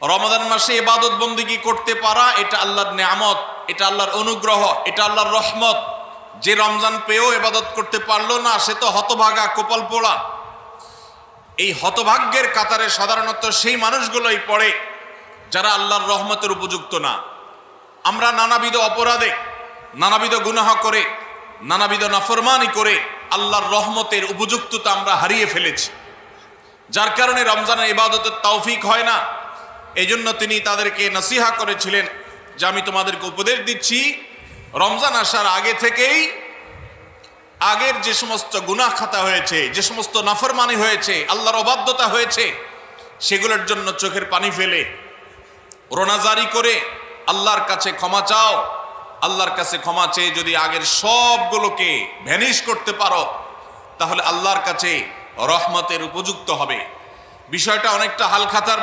রমাদান মাসে ইবাদত বন্দেগী করতে পারা এটা আল্লাহর নেয়ামত, এটা আল্লাহর অনুগ্রহ, এটা আল্লাহর রহমত। যে রমজান পেয়েও ইবাদত করতে পারলো না সে তো হতভাগা, কপাল পোড়া। এই হতভাগ্যের কাতারে সাধারণত সেই মানুষগুলোই পড়ে যারা আল্লাহর রহমতের উপযুক্ত না। আমরা নানাবিধ অপরাধে, নানাবিধ গুনাহ করে, নানাবিধ নাফরমানি করে আল্লাহর রহমতের উপযুক্ততা আমরা হারিয়ে ফেলেছি, যার কারণে রমজানের ইবাদতের তৌফিক হয় না। এই জন্য তিনি তাদেরকে নসিহা করেছিলেন যে আমি তোমাদেরকে উপদেশ দিচ্ছি, রমজান আসার আগে থেকেই আগের যে সমস্ত গুনাহ খাতা হয়েছে, যে সমস্ত নাফরমানি হয়েছে, আল্লাহর অবাধ্যতা হয়েছে, সেগুলোর জন্য চোখের পানি ফেলে রোনাজারি করে আল্লাহর কাছে ক্ষমা চাও। আল্লাহর কাছে ক্ষমা চেয়ে যদি আগের সবগুলোকে ভ্যানিশ করতে পারো তাহলে আল্লাহর কাছে রহমতের উপযুক্ত হবে। বিষয়টা অনেকটা হালখাতার